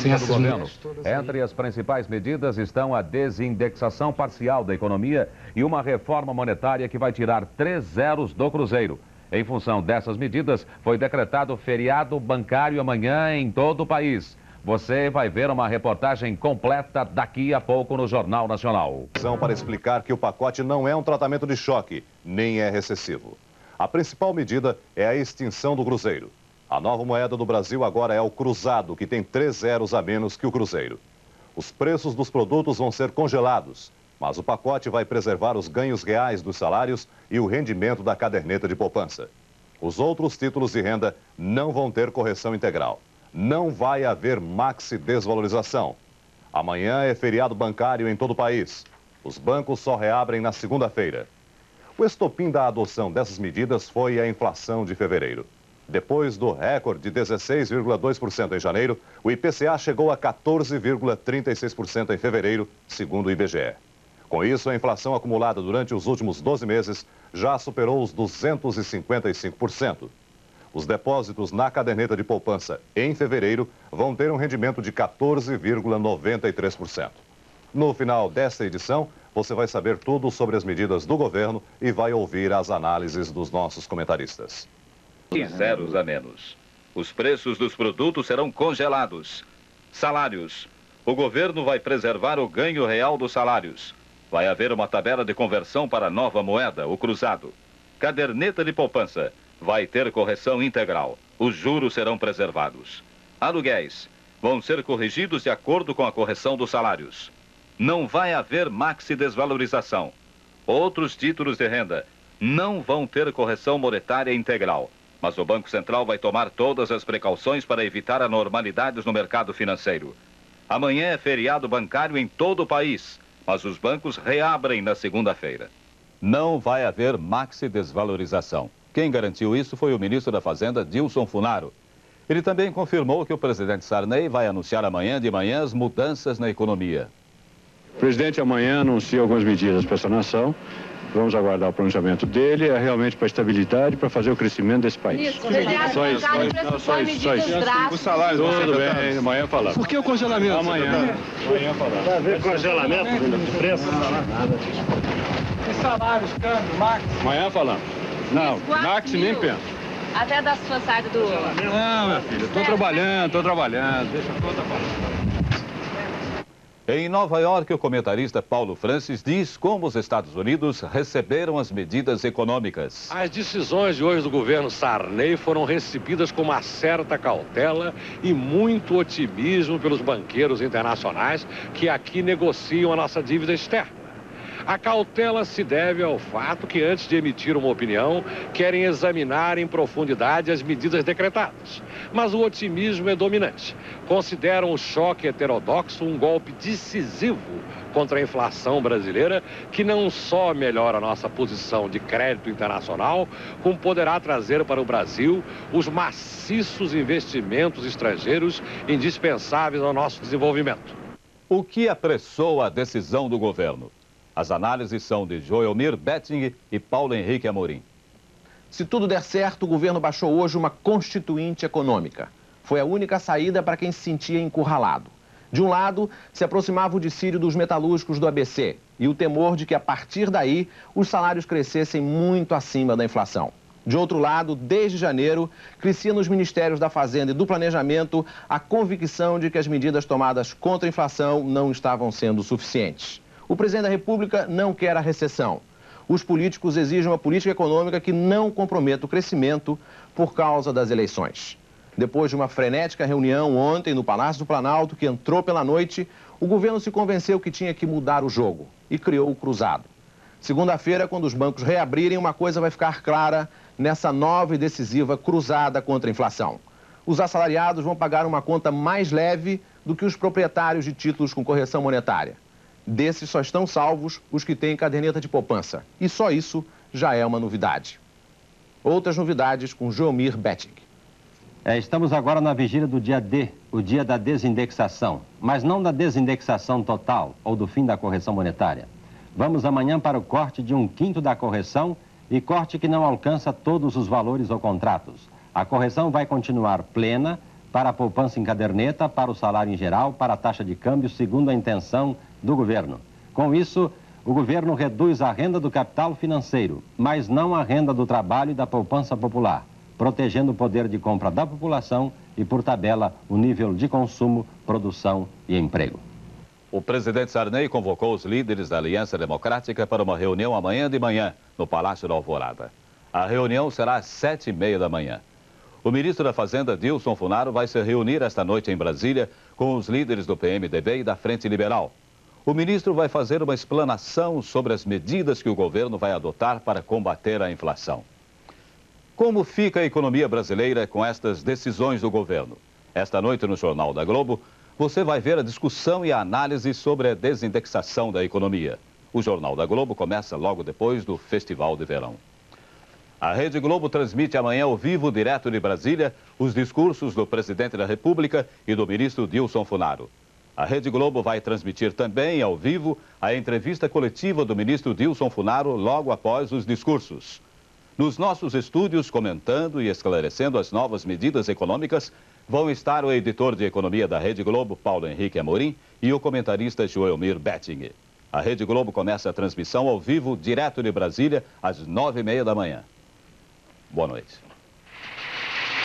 do governo. Entre as principais medidas estão a desindexação parcial da economia e uma reforma monetária que vai tirar 3 zeros do Cruzeiro. Em função dessas medidas, foi decretado feriado bancário amanhã em todo o país. Você vai ver uma reportagem completa daqui a pouco no Jornal Nacional. Para explicar que o pacote não é um tratamento de choque, nem é recessivo. A principal medida é a extinção do Cruzeiro. A nova moeda do Brasil agora é o cruzado, que tem 3 zeros a menos que o Cruzeiro. Os preços dos produtos vão ser congelados, mas o pacote vai preservar os ganhos reais dos salários e o rendimento da caderneta de poupança. Os outros títulos de renda não vão ter correção integral. Não vai haver maxi desvalorização. Amanhã é feriado bancário em todo o país. Os bancos só reabrem na segunda-feira. O estopim da adoção dessas medidas foi a inflação de fevereiro. Depois do recorde de 16,2% em janeiro, o IPCA chegou a 14,36% em fevereiro, segundo o IBGE. Com isso, a inflação acumulada durante os últimos 12 meses já superou os 255%. Os depósitos na caderneta de poupança em fevereiro vão ter um rendimento de 14,93%. No final desta edição, você vai saber tudo sobre as medidas do governo e vai ouvir as análises dos nossos comentaristas. 3 zeros a menos. Os preços dos produtos serão congelados. Salários. O governo vai preservar o ganho real dos salários. Vai haver uma tabela de conversão para a nova moeda, o cruzado. Caderneta de poupança. Vai ter correção integral. Os juros serão preservados. Aluguéis vão ser corrigidos de acordo com a correção dos salários. Não vai haver maxi desvalorização. Outros títulos de renda não vão ter correção monetária integral. Mas o Banco Central vai tomar todas as precauções para evitar anormalidades no mercado financeiro. Amanhã é feriado bancário em todo o país, mas os bancos reabrem na segunda-feira. Não vai haver maxi desvalorização. Quem garantiu isso foi o ministro da Fazenda, Dilson Funaro. Ele também confirmou que o presidente Sarney vai anunciar amanhã de manhã as mudanças na economia. O presidente amanhã anuncia algumas medidas para essa nação. Vamos aguardar o pronunciamento dele, é realmente para a estabilidade, para fazer o crescimento desse país. Só isso. Os salários tudo bem, amanhã falamos. Por que o congelamento? Amanhã falamos. Vai haver congelamento de preço? Os salários, câmbio, max. Amanhã falamos. Não, max nem pensa. Até da sua saída do... Não, minha filha, estou trabalhando, deixa a conta falar. Em Nova York, o comentarista Paulo Francis diz como os Estados Unidos receberam as medidas econômicas. As decisões de hoje do governo Sarney foram recebidas com uma certa cautela e muito otimismo pelos banqueiros internacionais que aqui negociam a nossa dívida externa. A cautela se deve ao fato que, antes de emitir uma opinião, querem examinar em profundidade as medidas decretadas. Mas o otimismo é dominante. Consideram o choque heterodoxo um golpe decisivo contra a inflação brasileira, que não só melhora a nossa posição de crédito internacional, como poderá trazer para o Brasil os maciços investimentos estrangeiros indispensáveis ao nosso desenvolvimento. O que apressou a decisão do governo? As análises são de Joelmir Betting e Paulo Henrique Amorim. Se tudo der certo, o governo baixou hoje uma constituinte econômica. Foi a única saída para quem se sentia encurralado. De um lado, se aproximava o dissídio dos metalúrgicos do ABC e o temor de que, a partir daí, os salários crescessem muito acima da inflação. De outro lado, desde janeiro, crescia nos ministérios da Fazenda e do Planejamento a convicção de que as medidas tomadas contra a inflação não estavam sendo suficientes. O presidente da República não quer a recessão. Os políticos exigem uma política econômica que não comprometa o crescimento por causa das eleições. Depois de uma frenética reunião ontem no Palácio do Planalto, que entrou pela noite, o governo se convenceu que tinha que mudar o jogo e criou o cruzado. Segunda-feira, quando os bancos reabrirem, uma coisa vai ficar clara nessa nova e decisiva cruzada contra a inflação. Os assalariados vão pagar uma conta mais leve do que os proprietários de títulos com correção monetária. Desses só estão salvos os que têm caderneta de poupança. E só isso já é uma novidade. Outras novidades com Joelmir Betting. Estamos agora na vigília do dia D, o dia da desindexação. Mas não da desindexação total ou do fim da correção monetária. Vamos amanhã para o corte de 1/5 da correção e corte que não alcança todos os valores ou contratos. A correção vai continuar plena, para a poupança em caderneta, para o salário em geral, para a taxa de câmbio, segundo a intenção do governo. Com isso, o governo reduz a renda do capital financeiro, mas não a renda do trabalho e da poupança popular, protegendo o poder de compra da população e, por tabela, o nível de consumo, produção e emprego. O presidente Sarney convocou os líderes da Aliança Democrática para uma reunião amanhã de manhã, no Palácio da Alvorada. A reunião será às 7h30 da manhã. O ministro da Fazenda, Dilson Funaro, vai se reunir esta noite em Brasília com os líderes do PMDB e da Frente Liberal. O ministro vai fazer uma explanação sobre as medidas que o governo vai adotar para combater a inflação. Como fica a economia brasileira com estas decisões do governo? Esta noite, no Jornal da Globo, você vai ver a discussão e a análise sobre a desindexação da economia. O Jornal da Globo começa logo depois do Festival de Verão. A Rede Globo transmite amanhã ao vivo, direto de Brasília, os discursos do presidente da República e do ministro Dilson Funaro. A Rede Globo vai transmitir também ao vivo a entrevista coletiva do ministro Dilson Funaro logo após os discursos. Nos nossos estúdios, comentando e esclarecendo as novas medidas econômicas, vão estar o editor de economia da Rede Globo, Paulo Henrique Amorim, e o comentarista Joelmir Betting. A Rede Globo começa a transmissão ao vivo, direto de Brasília, às 9h30 da manhã. Boa noite.